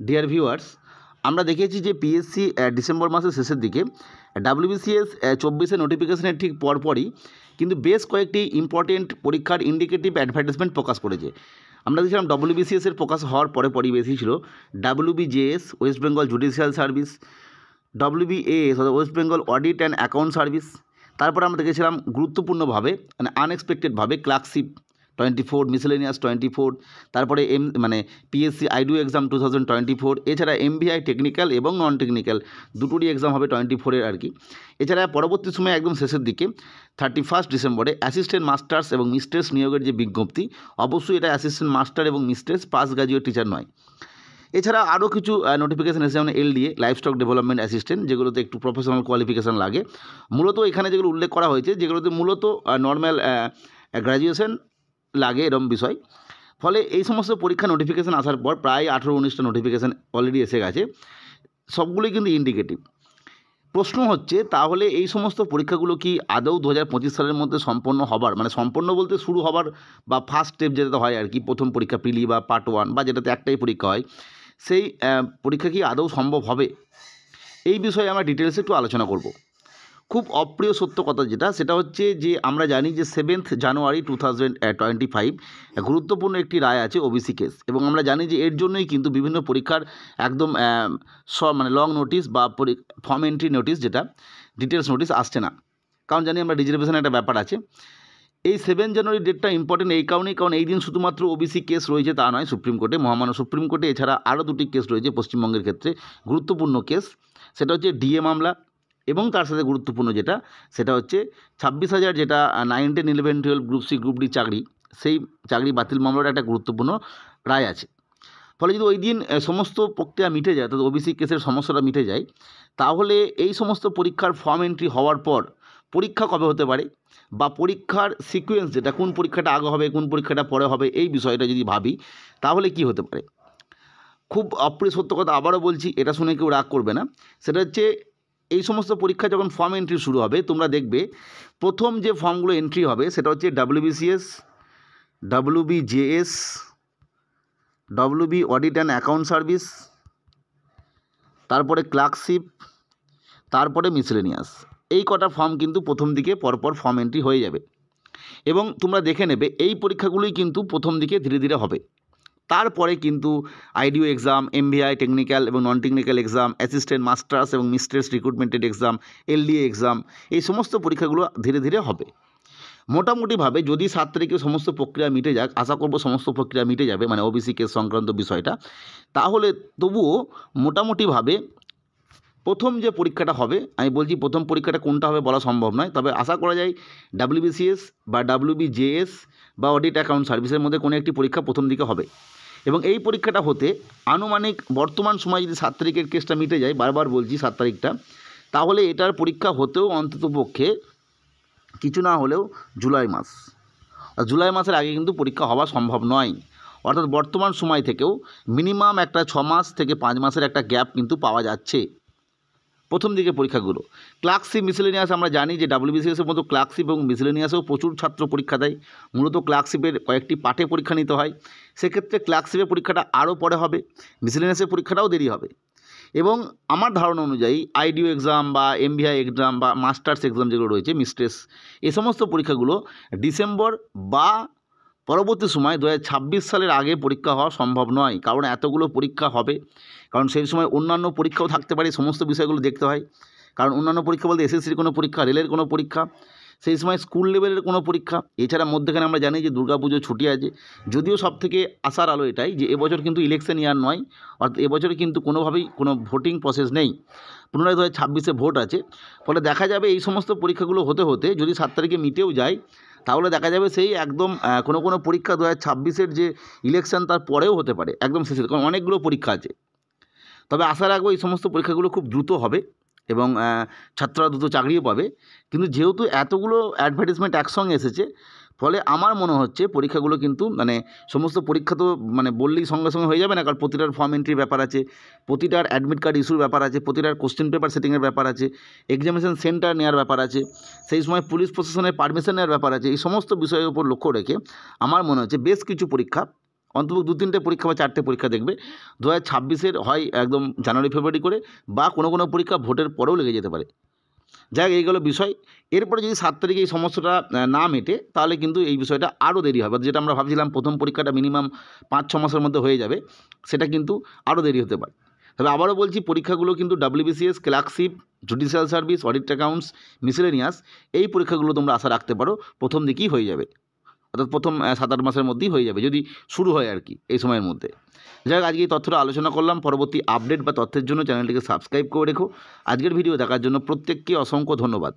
Dear viewers, আমরা দেখেছি যে পিএসসি ডিসেম্বর মাসের শেষের দিকে ডাব্লিউবিসিএস 24-এ নোটিফিকেশনের ঠিক পরপরই কিন্তু বেশ কয়েকটি ইম্পর্টেন্ট পরীক্ষার ইন্ডিকেটিভ অ্যাডভার্টাইজমেন্ট প্রকাশ করেছে। আমরা দেখছিলাম ডব্লিউবিসিএসের প্রকাশ হওয়ার পরই বেশি ছিল ডাব্লিউবিজেএস, ওয়েস্ট বেঙ্গল জুডিশিয়াল সার্ভিস, ডব্লিউবিএএস অর্থাৎ West Bengal audit and account service. তারপরে আমরা দেখেছিলাম গুরুত্বপূর্ণভাবে আনএক্সপেক্টেডভাবে ক্লার্কশিপ 24, মিসেলেনিয়াস 24, তারপরে পিএসসি আইডিও এক্সাম 2024, এছাড়া এমবিআই টেকনিক্যাল এবং নন টেকনিক্যাল দুটোরই এক্সাম হবে 24-এর আর কি। এছাড়া পরবর্তী সময়ে একদম শেষের দিকে 31 ডিসেম্বরে অ্যাসিস্ট্যান্ট মাস্টার্স এবং মিস্ট্রেস নিয়োগের যে বিজ্ঞপ্তি, অবশ্যই এটা অ্যাসিস্ট্যান্ট মাস্টার এবং মিস্ট্রেস পাস গ্রাজুয়েট টিচার নয়। এছাড়া আরও কিছু নোটিফিকেশান এসেছে, যেমন এলডিএ লাইভস্টক ডেভেলপমেন্ট অ্যাসিস্ট্যান্ট, যেগুলোতে একটু প্রফেশনাল কোয়ালিফিকেশান লাগে। মূলত এখানে যেগুলো উল্লেখ করা হয়েছে যেগুলোতে মূলত নর্মাল গ্র্যাজুয়েশন লাগে এরম বিষয়। ফলে এই সমস্ত পরীক্ষা নোটিফিকেশান আসার পর প্রায় 18-19টা নোটিফিকেশান অলরেডি এসে গেছে, সবগুলোই কিন্তু ইন্ডিকেটিভ। প্রশ্ন হচ্ছে তাহলে এই সমস্ত পরীক্ষাগুলো কি আদৌ 2025 সালের মধ্যে সম্পন্ন হবার, সম্পন্ন বলতে শুরু হবার বা ফার্স্ট স্টেপ যেটাতে হয় আর কি, প্রথম পরীক্ষা প্রিলি বা পার্ট 1 বা যেটাতে একটাই পরীক্ষা হয়, সেই পরীক্ষা কি আদৌ সম্ভব হবে? এই বিষয়ে আমরা ডিটেলসে একটু আলোচনা করব। খুব অপ্রিয় সত্য কথা সেটা হচ্ছে যে আমরা জানি যে 7 জানুয়ারি 2025 গুরুত্বপূর্ণ একটি রায় আছে ওবিসি কেস, এবং আমরা জানি যে এর জন্যই কিন্তু বিভিন্ন পরীক্ষার একদম লং নোটিশ বা ফর্ম এন্ট্রি নোটিশ, যেটা ডিটেলস নোটিশ আসছে না। কারণ জানি আমরা রিজার্ভেশনের একটা ব্যাপার আছে। এই 7 জানুয়ারি ডেটটা ইম্পর্টেন্ট এই কারণেই, কারণ এই দিন শুধুমাত্র ওবিসি কেস রয়েছে তা নয়, সুপ্রিম কোর্টে, মহামান্য সুপ্রিম কোর্টে এছাড়া আরও 2টি কেস রয়েছে পশ্চিমবঙ্গের ক্ষেত্রে গুরুত্বপূর্ণ কেস। সেটা হচ্ছে ডিএ মামলা, এবং তার সাথে গুরুত্বপূর্ণ সেটা হচ্ছে 26,000 যেটা 9, 10, 11, 12 গ্রুপ সি গ্রুপ ডি চাকরি, সেই চাকরি বাতিল মামলার একটা গুরুত্বপূর্ণ রায় আছে। ফলে যদি ওই দিন সমস্ত প্রক্রিয়া মিটে যায়, অর্থাৎ ওবিসি কেসের সমস্যাটা মিটে যায়, তাহলে এই সমস্ত পরীক্ষার ফর্ম এন্ট্রি হওয়ার পর পরীক্ষা কবে হতে পারে, বা পরীক্ষার সিকোয়েন্স যেটা, কোন পরীক্ষাটা আগে হবে কোন পরীক্ষাটা পরে হবে, এই বিষয়টা যদি ভাবি তাহলে কি হতে পারে। খুব অপ্রিয় সত্য কথা আবারও বলছি, এটা শুনে কেউ রাগ করবে না। সেটা হচ্ছে এই সমস্ত পরীক্ষা যখন ফর্ম এন্ট্রি শুরু হবে, তোমরা দেখবে প্রথম যে ফর্মগুলো এন্ট্রি হবে সেটা হচ্ছে WBCS, WBJS, WB audit and account service, তারপরে ক্লার্কশিপ, তারপরে মিসেলেনিয়াস। এই কটা ফর্ম কিন্তু প্রথম দিকে পরপর ফর্ম এন্ট্রি হয়ে যাবে, এবং তোমরা দেখে নেবে এই পরীক্ষাগুলোই কিন্তু প্রথম দিকে ধীরে ধীরে হবে। তারপরে কিন্তু আইডিও এক্সাম, এমবিআই টেকনিক্যাল এবং non technical exam, assistant masters এবং মিস্ট্রেস রিক্রুটমেন্টেড এক্সাম, এলডিএ এক্সাম, এই সমস্ত পরীক্ষাগুলো ধীরে ধীরে হবে। মোটামুটিভাবে যদি 7 তারিখে সমস্ত প্রক্রিয়া মিটে যাক, আশা করব সমস্ত প্রক্রিয়া মিটে যাবে, ওবিসি কেস সংক্রান্ত বিষয়টা, তাহলে তবুও মোটামুটিভাবে প্রথম যে পরীক্ষাটা হবে, আমি বলছি প্রথম পরীক্ষাটা কোনটা হবে বলা সম্ভব নয়, তবে আশা করা যায় ডাব্লিউবিসিএস বা ডাব্লিউবিজেএস বা অডিট অ্যাকাউন্ট সার্ভিসের মধ্যে কোনো একটি পরীক্ষা প্রথম দিকে হবে। এবং এই পরীক্ষাটা হতে আনুমানিক বর্তমান সময় যদি 7 তারিখের কেসটা মিটে যায়, বারবার বলছি 7 তারিখটা, তাহলে এটার পরীক্ষা হতেও অন্ততপক্ষে কিছু না হলেও জুলাই মাস, আর জুলাই মাসের আগে কিন্তু পরীক্ষা হওয়া সম্ভব নয়। অর্থাৎ বর্তমান সময় থেকেও মিনিমাম একটা 6 মাস থেকে 5 মাসের একটা গ্যাপ কিন্তু পাওয়া যাচ্ছে প্রথম দিকে পরীক্ষাগুলো। ক্লার্কশিপ, মিসেলেনিয়াস আমরা জানি যে ডাব্লিউবিসিএসের মতো ক্লার্কশিপ এবং মিসেলেনিয়াসেও প্রচুর ছাত্র পরীক্ষা দেয়। মূলত ক্লার্কশিপের কয়েকটি পাঠে পরীক্ষা নিতে হয়, সেক্ষেত্রে ক্লার্কশিপের পরীক্ষাটা আরও পরে হবে, মিসেলেনিয়াসের পরীক্ষাটাও দেরি হবে। এবং আমার ধারণা অনুযায়ী আইডিও এক্সাম বা এমবিআই এক্সাম বা মাস্টার্স এক্সাম যেগুলো রয়েছে, মিস্ট্রেস, এই সমস্ত পরীক্ষাগুলো ডিসেম্বর বা পরবর্তী সময় 2026 সালের আগে পরীক্ষা হওয়া সম্ভব নয়। কারণ এতগুলো পরীক্ষা হবে, কারণ সেই সময় অন্যান্য পরীক্ষাও থাকতে পারে, সমস্ত বিষয়গুলো দেখতে হয়। কারণ অন্যান্য পরীক্ষা বলতে এসএসসির কোনো পরীক্ষা, রেলের কোনো পরীক্ষা, সেই সময় স্কুল লেভেলের কোনো পরীক্ষা, এছাড়া মধ্যখানে আমরা জানি যে দুর্গাপুজো ছুটি আছে। যদিও সবথেকে আশার আলো এটাই যে এবছর কিন্তু ইলেকশন ইয়ার নয়, অর্থাৎ এবছরে কিন্তু কোনোভাবেই কোনো ভোটিং প্রসেস নেই, পুনরায় 2026-এ ভোট আছে। ফলে দেখা যাবে এই সমস্ত পরীক্ষাগুলো হতে হতে যদি 7 তারিখে মিটেও যায়, তাহলে দেখা যাবে সেই একদম কোনো পরীক্ষা 2026-এর যে ইলেকশন তার পরেও হতে পারে, একদম শেষে, কারণ অনেকগুলো পরীক্ষা আছে। তবে আশা রাখবো এই সমস্ত পরীক্ষাগুলো খুব দ্রুত হবে এবং ছাত্ররা দ্রুত চাকরিও পাবে। কিন্তু যেহেতু এতগুলো অ্যাডভার্টাইজমেন্ট একসঙ্গে এসেছে, ফলে আমার মনে হচ্ছে পরীক্ষাগুলো কিন্তু সমস্ত পরীক্ষা তো বললেই সঙ্গে সঙ্গে হয়ে যাবে না, কারণ প্রতিটার ফর্ম এন্ট্রির ব্যাপার আছে, প্রতিটার অ্যাডমিট কার্ড ইস্যুর ব্যাপার আছে, প্রতিটার কোশ্চেন পেপার সেটিংয়ের ব্যাপার আছে, এক্সামিনেশন সেন্টার নেওয়ার ব্যাপার আছে, সেই সময় পুলিশ প্রশাসনের পারমিশন নেওয়ার ব্যাপার আছে। এই সমস্ত বিষয়ের উপর লক্ষ্য রেখে আমার মনে হচ্ছে বেশ কিছু পরীক্ষা অন্তত 2-3টে পরীক্ষা বা 4টে পরীক্ষা দেখবে 2026-এর হয় একদম জানুয়ারি ফেব্রুয়ারি করে, বা কোনো কোনো পরীক্ষা ভোটের পরেও লেগে যেতে পারে। যাই হোক, এইগুলো বিষয়। এরপরে যদি 7 তারিখে এই সমস্যাটা না মেটে, তাহলে কিন্তু এই বিষয়টা আরও দেরি হবে। যেটা আমরা ভাবছিলাম প্রথম পরীক্ষাটা মিনিমাম 5-6 মাসের মধ্যে হয়ে যাবে, সেটা কিন্তু আরও দেরি হতে পারে। তবে আবারও বলছি, পরীক্ষাগুলো কিন্তু WBCS, clerkship, judicial service, audit accounts, miscellaneous, এই পরীক্ষাগুলো তোমরা আশা রাখতে পারো প্রথম দিকেই হয়ে যাবে, অর্থাৎ প্রথম 7-8 মাসের মধ্যেই হয়ে যাবে, যদি শুরু হয় আর কি এই সময়ের মধ্যে। যাই হোক, আজকে এই তথ্যটা আলোচনা করলাম। পরবর্তী আপডেট বা তথ্যের জন্য চ্যানেলটিকে সাবস্ক্রাইব করে রেখো। আজকের ভিডিও দেখার জন্য প্রত্যেককে অসংখ্য ধন্যবাদ।